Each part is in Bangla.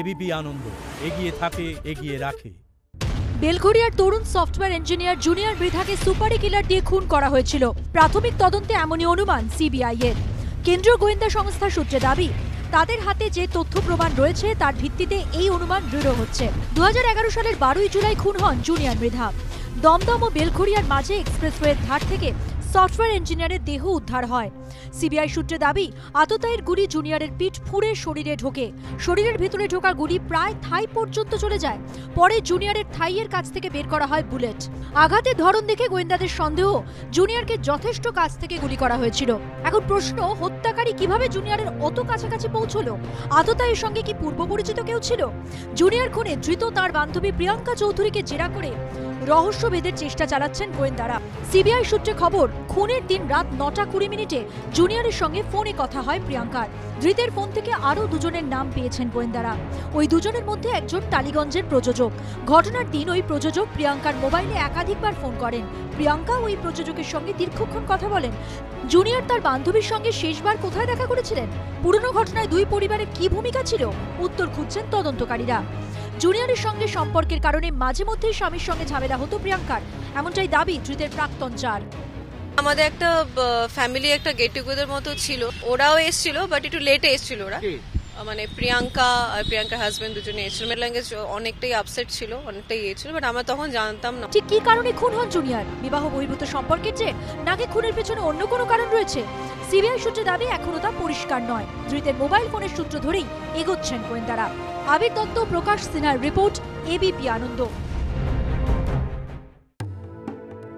এবিপি আনন্দ, এগিয়ে থাকে, এগিয়ে রাখে। বেলঘড়িয়ার তরুণ সফটওয়্যার ইঞ্জিনিয়ার জুনিয়র মৃধাকে সুপারি কিলার দিয়ে খুন করা হয়েছিল। প্রাথমিক তদন্তে এমনই অনুমান সিবিআই এর। কেন্দ্রীয় গোয়েন্দা সংস্থার সূত্রে দাবি, তাদের হাতে যে তথ্য প্রমাণ রয়েছে তার ভিত্তিতে এই অনুমান দৃঢ় হচ্ছে। 2011 সালের 12ই জুলাই খুন হন জুনিয়র মৃধা। দমদম ও বেলঘড়িয়ার মাঝে এক্সপ্রেসওয়ের ধার থেকে সফটওয়্যার ইঞ্জিনিয়ারের দেহ উদ্ধার হয়। সিবিআই সূত্রে দাবি, আততায়ীর গুলি জুনিয়রের পিঠ ফুঁড়ে শরীরে ঢোকে। শরীরের ভিতরে ঢোকা গুলি প্রায় থাই পর্যন্ত চলে যায়। পরে জুনিয়রের থাইয়ের কাছ থেকে বের করা হয় বুলেট। আঘাতের ধরন দেখে গোয়েন্দাদের সন্দেহ, জুনিয়রকে যথেষ্ট কাছ থেকে গুলি করা হয়েছিল। এখন প্রশ্ন, হত্যাকারী কিভাবে জুনিয়রের অত কাছাকাছি পৌঁছলো? আততায়ীর সঙ্গে কি পূর্ব পরিচিত কেউ ছিল? জুনিয়র খুনে ধৃত তার বান্ধবী প্রিয়াঙ্কা চৌধুরীকে জেরা করে রহস্যভেদের চেষ্টা চালাচ্ছেন গোয়েন্দারা। সিবিআই সূত্রে খবর, খুনের দিন রাত 9:20 জুনিয়রের সঙ্গে ফোনে কথা হয় প্রিয়াঙ্কার। ধৃতের ফোন থেকে আরও দুজনের নাম পেয়েছেন গোয়েন্দারা। ওই দুজনের মধ্যে একজন টালিগঞ্জের প্রযোজক। ঘটনার দিন ওই প্রযোজক প্রিয়াঙ্কার মোবাইলে একাধিকবার ফোন করেন। প্রিয়াঙ্কা ওই প্রযোজকের সঙ্গে দীর্ঘক্ষণ কথা বলেন। জুনিয়র তার বান্ধবীর সঙ্গে শেষবার কোথায় দেখা করেছিলেন? পুরনো ঘটনায় দুই পরিবারের কি ভূমিকা ছিল? উত্তর খুঁজছেন তদন্তকারীরা। জুনিয়রের সঙ্গে সম্পর্কের কারণে মাঝে মধ্যেই স্বামীর সঙ্গে ঝামেলা হতো প্রিয়াঙ্কার, এমনটাই দাবি ধৃতের প্রাক্তন চার। আমাদের একটা ফ্যামিলি একটা গেট টুগেদার মতো ছিল, ওরাও এসেছিল, বাট একটু লেটে এসেছিল ওরা। মানে প্রিয়াঙ্কা আর প্রিয়াঙ্কার হাজবেন্ড দুজনে এসেছিল। ল্যাঙ্গুয়েজ অনেকটাই আপসেট ছিল, অনেকটাই ইয়ে ছিল, বাট আমরা তখন জানতাম না ঠিক কি কারণে খুন হন জুনিয়র। বিবাহ বহির্ভূত সম্পর্কের যে, নাকি খুনের পেছনে অন্য কোনো কারণ রয়েছে? সিবিআই সূত্রে দাবি, এখনো তা পরিষ্কার নয়। ধৃতের মোবাইল ফোনের সূত্র ধরেই এগোচ্ছেন গোয়েন্দারা। আবির দত্ত, প্রকাশ সিনহার রিপোর্ট, এবিপি আনন্দ।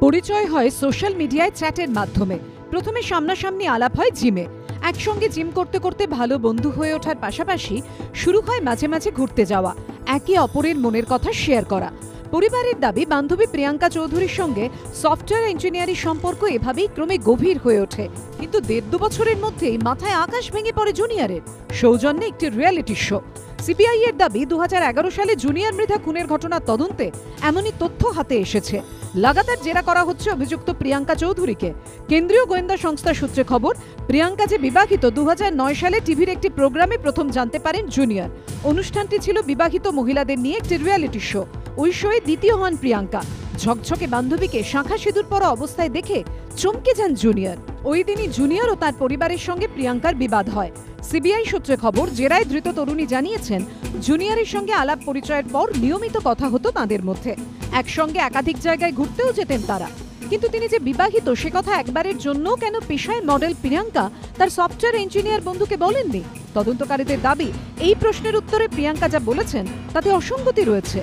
পরিচয় হয় সোশ্যাল মিডিয়ায় চ্যাটের মাধ্যমে। প্রথমে সামনাসামনি আলাপ হয় জিমে। একসঙ্গে জিম করতে করতে ভালো বন্ধু হয়ে ওঠার পাশাপাশি শুরু হয় মাঝে মাঝে ঘুরতে যাওয়া, একে অপরের মনের কথা শেয়ার করা। পরিবারের দাবি, বান্ধবী প্রিয়াঙ্কা চৌধুরীর সঙ্গে সফটওয়্যার ইঞ্জিনিয়ারিং সম্পর্ক এভাবেই ক্রমে গভীর হয়ে ওঠে। কিন্তু 1.5-2 বছরের মধ্যেই মাথায় আকাশ ভেঙে পড়ে জুনিয়রের। সৌজন্যে একটি রিয়েলিটি শো। সিবিআই এর দাবি, 2011 সালে জুনিয়র মৃধা খুনের ঘটনার তদন্তে এমনই তথ্য হাতে এসেছে। লাগাতার জেরা করা হচ্ছে অভিযুক্ত প্রিয়াঙ্কা চৌধুরীকে। কেন্দ্রীয় গোয়েন্দা সংস্থার সূত্রে খবর, প্রিয়াঙ্কা যে বিবাহিত 2009 সালে টিভির একটি প্রোগ্রামে প্রথম জানতে পারেন জুনিয়র। অনুষ্ঠানটি ছিল বিবাহিত মহিলাদের নিয়ে একটি রিয়েলিটি শো। ওই শোয়ে দ্বিতীয় হন প্রিয়াঙ্কা। ঝকঝকে বান্ধবীকে শাঁখা সিঁদুর পরা অবস্থায় দেখে চমকে যান জুনিয়র। ওই দিনই জুনিয়র ও তার পরিবারের সঙ্গে প্রিয়াঙ্কার বিবাদ হয়। সিবিআই সূত্রে খবর, জেরায় ধৃত তরুণী জানিয়েছেন, জুনিয়রের সঙ্গে আলাপ পরিচয়ের পর নিয়মিত কথা হতো তাদের মধ্যে। একসঙ্গে একাধিক জায়গায় ঘুরতেও যেতেন তারা। কিন্তু তিনি যে বিবাহিত সে কথা একবারের জন্য কেন পেশায় মডেল প্রিয়াঙ্কা তার সফটওয়্যার ইঞ্জিনিয়ার বন্ধুকে বলেননি? তদন্তকারীদের দাবি, এই প্রশ্নের উত্তরে প্রিয়াঙ্কা যা বলেছেন তাতে অসঙ্গতি রয়েছে।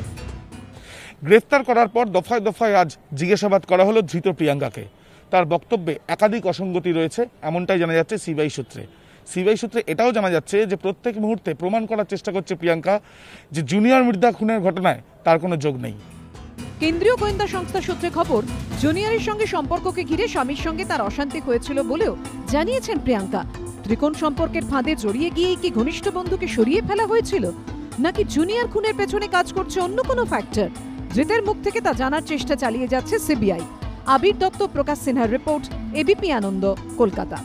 গ্রেফতার করার পর দফায় দফায় আজ জিজ্ঞাসাবাদ করা হলো ধৃত প্রিয়াঙ্কাকে। তার বক্তব্যে একাধিক অসঙ্গতি রয়েছে, এমনটাই জানা যাচ্ছে সিবিআই সূত্রে। সিবিআই সূত্রে এটাও জানা যাচ্ছে যে প্রত্যেক মুহূর্তে প্রমাণ করার চেষ্টা করছে প্রিয়াঙ্কা যে জুনিয়র মৃধা খুনের ঘটনায় তার কোনো যোগ নেই। কেন্দ্রীয় গোয়েন্দা সংস্থা সূত্রে খবর, জুনিয়রের সঙ্গে সম্পর্ককে ঘিরে স্বামীর সঙ্গে তার অশান্তি হয়েছিল বলেও জানিয়েছেন প্রিয়াঙ্কা। ত্রিকোণ সম্পর্কের ফাঁদে জড়িয়ে গিয়েই কি ঘনিষ্ঠ বন্ধুকে সরিয়ে ফেলা হয়েছিল, নাকি জুনিয়র খুনের পেছনে কাজ করছে অন্য কোনো ফ্যাক্টর? ধৃতের মুখ থেকে তা জানার চেষ্টা চালিয়ে যাচ্ছে সিবিআই। আবির দত্ত, প্রকাশ সিনহার রিপোর্ট, এবিপি আনন্দ, কলকাতা।